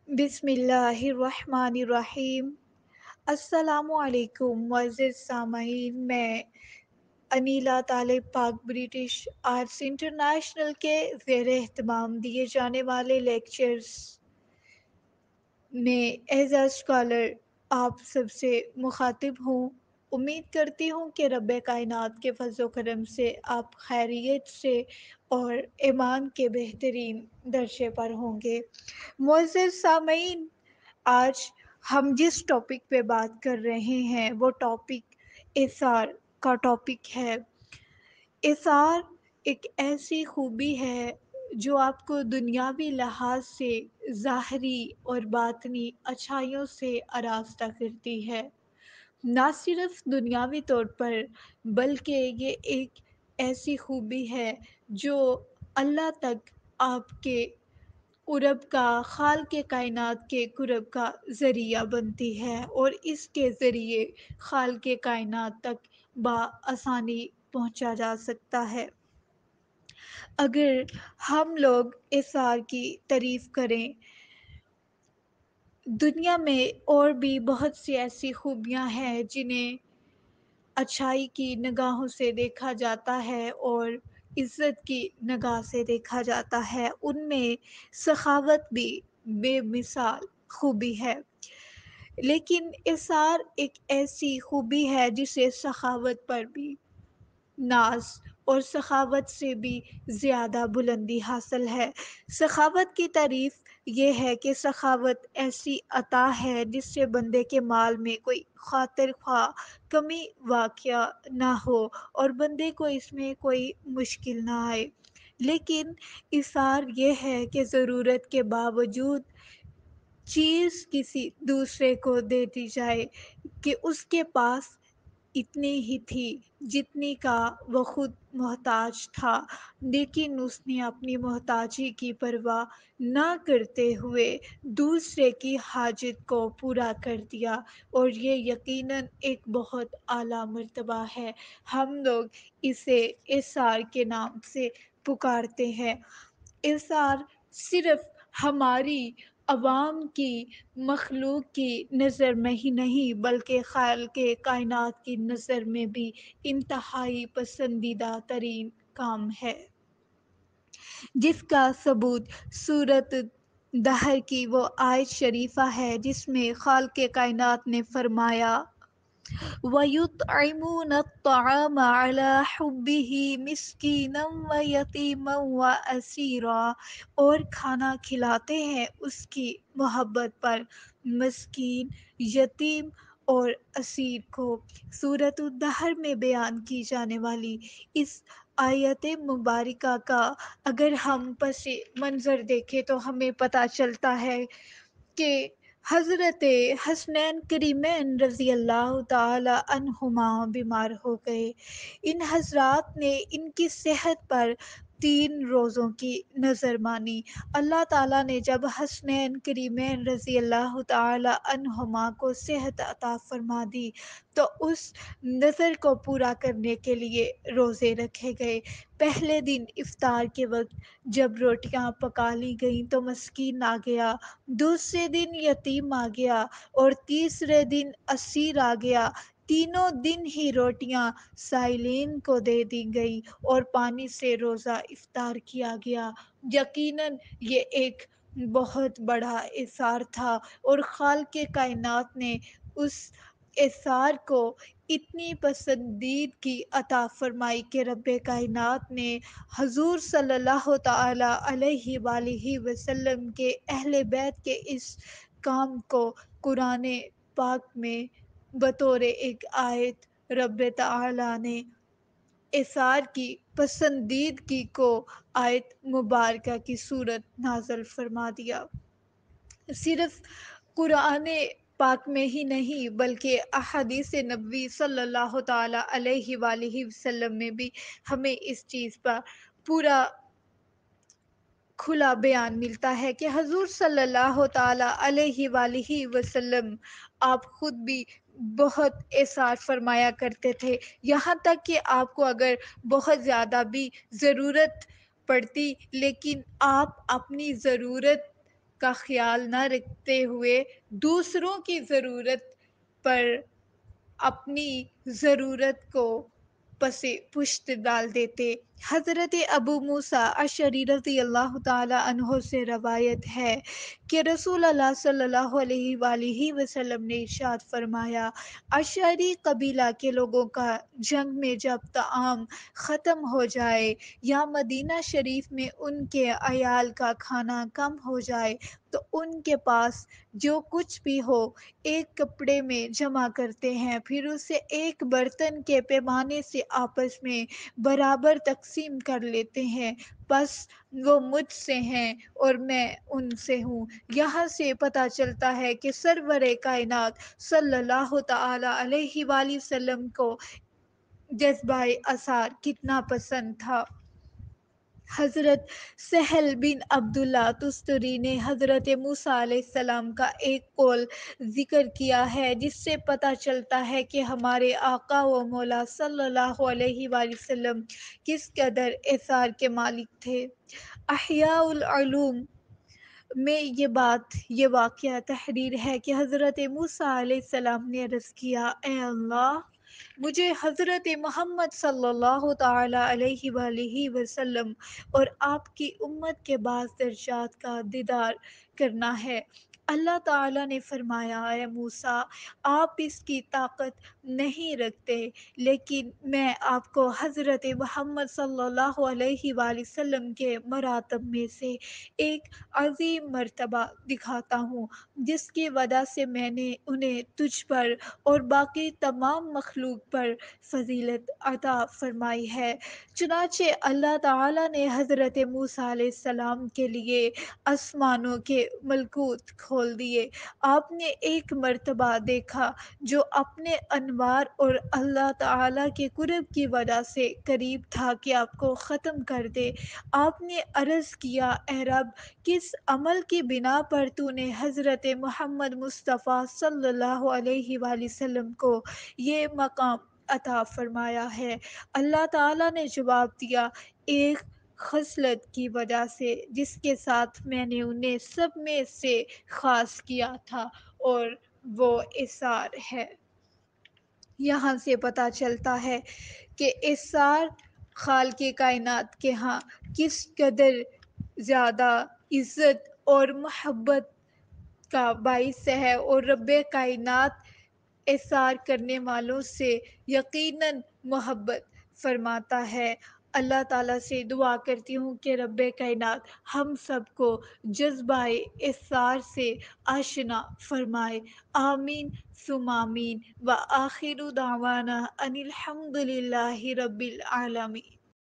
بسم اللہ الرحمن الرحیم۔ السلام علیکم معزز سامعین، میں انیلا طالب پاک برٹش آرٹس انٹرنیشنل کے زیر اہتمام دیے جانے والے لیکچرز میں ایز اے اسکالر آپ سب سے مخاطب ہوں۔ امید کرتی ہوں کہ رب کائنات کے فضل و کرم سے آپ خیریت سے اور ایمان کے بہترین درجے پر ہوں گے۔ معزز سامعین، آج ہم جس ٹاپک پہ بات کر رہے ہیں وہ ٹاپک اثار کا ٹاپک ہے۔ اثار ایک ایسی خوبی ہے جو آپ کو دنیاوی لحاظ سے ظاہری اور باطنی اچھائیوں سے آراستہ کرتی ہے۔ نہ صرف دنیاوی طور پر بلکہ یہ ایک ایسی خوبی ہے جو اللہ تک آپ کے قرب کا، خالق کائنات کے قرب کا ذریعہ بنتی ہے اور اس کے ذریعے خالق کائنات تک بآسانی پہنچا جا سکتا ہے۔ اگر ہم لوگ اثار کی تعریف کریں، دنیا میں اور بھی بہت سی ایسی خوبیاں ہیں جنہیں اچھائی کی نگاہوں سے دیکھا جاتا ہے اور عزت کی نگاہ سے دیکھا جاتا ہے۔ ان میں سخاوت بھی بے مثال خوبی ہے، لیکن اثار ایک ایسی خوبی ہے جسے سخاوت پر بھی ناز اور سخاوت سے بھی زیادہ بلندی حاصل ہے۔ سخاوت کی تعریف یہ ہے کہ سخاوت ایسی عطا ہے جس سے بندے کے مال میں کوئی خاطر خواہ کمی واقع نہ ہو اور بندے کو اس میں کوئی مشکل نہ آئے، لیکن ایثار یہ ہے کہ ضرورت کے باوجود چیز کسی دوسرے کو دے دی جائے کہ اس کے پاس اتنی ہی تھی جتنی کا وہ خود محتاج تھا، لیکن اس نے اپنی محتاجی کی پرواہ نہ کرتے ہوئے دوسرے کی حاجت کو پورا کر دیا، اور یہ یقیناً ایک بہت اعلیٰ مرتبہ ہے۔ ہم لوگ اسے اثار کے نام سے پکارتے ہیں۔ اثار صرف ہماری عوام کی، مخلوق کی نظر میں ہی نہیں بلکہ خالق کائنات کی نظر میں بھی انتہائی پسندیدہ ترین کام ہے، جس کا ثبوت سورۃ دہر کی وہ آیت شریفہ ہے جس میں خالق کائنات نے فرمایا وَيُطْعِمُونَ الطَّعَامَ عَلَى حُبِّهِ مِسْكِينًا وَيَتِيمًا وَأَسِيرًا، اور کھانا کھلاتے ہیں اس کی محبت پر مسکین، یتیم اور اسیر کو۔ سورۃ الدہر میں بیان کی جانے والی اس آیت مبارکہ کا اگر ہم پس منظر دیکھیں تو ہمیں پتہ چلتا ہے کہ حضرت حسنین کریمین رضی اللہ تعالی عنہما بیمار ہو گئے۔ ان حضرات نے ان کی صحت پر 3 روزوں کی نظر مانی۔ اللہ تعالیٰ نے جب حسنین کریمین رضی اللہ تعالی عنہما کو صحت عطا فرما دی تو اس نظر کو پورا کرنے کے لیے روزے رکھے گئے۔ پہلے دن افطار کے وقت جب روٹیاں پکا لی گئیں تو مسکین آ گیا، دوسرے دن یتیم آ گیا اور تیسرے دن اسیر آ گیا۔ تینوں دن ہی روٹیاں سائلین کو دے دی گئی اور پانی سے روزہ افطار کیا گیا۔ یقیناً یہ ایک بہت بڑا اثار تھا اور خالق کائنات نے اس اثار کو اتنی پسندیدگی عطا فرمائی کہ رب کائنات نے حضور صلی اللہ تعالی علیہ وآلہ وسلم کے اہل بیت کے اس کام کو قرآن پاک میں بطور ایک آیت رب تعالی نے اثار کی پسندیدگی کو آیت مبارکہ کی صورت نازل فرما دیا۔ صرف قرآن پاک میں ہی نہیں بلکہ احادیث نبوی صلی اللہ تعالی علیہ وآلہ وسلم میں بھی ہمیں اس چیز پر پورا کھلا بیان ملتا ہے کہ حضور صلی اللہ تعالی علیہ وآلہ وسلم آپ خود بھی بہت اثار فرمایا کرتے تھے، یہاں تک کہ آپ کو اگر بہت زیادہ بھی ضرورت پڑتی لیکن آپ اپنی ضرورت کا خیال نہ رکھتے ہوئے دوسروں کی ضرورت پر اپنی ضرورت کو پس پشت ڈال دیتے۔ حضرت ابو موسیٰ اشعری رضی اللہ تعالی عنہ سے روایت ہے کہ رسول اللہ صلی اللہ علیہ وآلہ وسلم نے ارشاد فرمایا، اشعری قبیلہ کے لوگوں کا جنگ میں جب طعام ختم ہو جائے یا مدینہ شریف میں ان کے عیال کا کھانا کم ہو جائے تو ان کے پاس جو کچھ بھی ہو ایک کپڑے میں جمع کرتے ہیں، پھر اسے ایک برتن کے پیمانے سے آپس میں برابر تقسیم کر لیتے ہیں، بس وہ مجھ سے ہیں اور میں ان سے ہوں۔ یہاں سے پتہ چلتا ہے کہ سرور کائنات صلی اللہ تعالی علیہ وآلہ وسلم کو جذبہ اثار کتنا پسند تھا۔ حضرت سہل بن عبداللہ تستری نے حضرت موسیٰ علیہ السلام کا ایک قول ذکر کیا ہے جس سے پتہ چلتا ہے کہ ہمارے آقا و مولا صلی اللہ علیہ وآلہ وسلم کس قدر ایثار کے مالک تھے۔ احیاء العلوم میں یہ واقعہ تحریر ہے کہ حضرت موسیٰ علیہ السلام نے عرض کیا، اے اللہ، مجھے حضرت محمد صلی اللہ تعالی علیہ وآلہ وسلم اور آپ کی امت کے بعض درجات کا دیدار کرنا ہے۔ اللہ تعالیٰ نے فرمایا، اے موسیٰ، آپ اس کی طاقت نہیں رکھتے، لیکن میں آپ کو حضرت محمد صلی اللہ علیہ وآلہ وسلم کے مراتب میں سے ایک عظیم مرتبہ دکھاتا ہوں جس کی وجہ سے میں نے انہیں تجھ پر اور باقی تمام مخلوق پر فضیلت عطا فرمائی ہے۔ چنانچہ اللہ تعالیٰ نے حضرت موسیٰ علیہ السلام کے لیے آسمانوں کے ملکوت کھول دیے۔ آپ نے ایک مرتبہ دیکھا جو اپنے انوار اور اللہ تعالیٰ کے قرب کی وجہ سے قریب تھا کہ آپ کو ختم کر دے۔ آپ نے عرض کیا، اے رب، کس عمل کی بنا پر تو نے حضرت محمد مصطفیٰ صلی اللہ علیہ وآلہ وسلم کو یہ مقام عطا فرمایا ہے؟ اللہ تعالیٰ نے جواب دیا، ایک خصلت کی وجہ سے جس کے ساتھ میں نے انہیں سب میں سے خاص کیا تھا، اور وہ اثار ہے۔ یہاں سے پتہ چلتا ہے کہ اثار خالق کائنات کے ہاں کس قدر زیادہ عزت اور محبت کا باعث ہے، اور رب کائنات اثار کرنے والوں سے یقیناً محبت فرماتا ہے۔ اللہ تعالیٰ سے دعا کرتی ہوں کہ رب کائنات ہم سب کو جذبہ اثار سے آشنا فرمائے۔ آمین ثم آمین، وآخر دعوانا ان الحمد للہ رب العالمین۔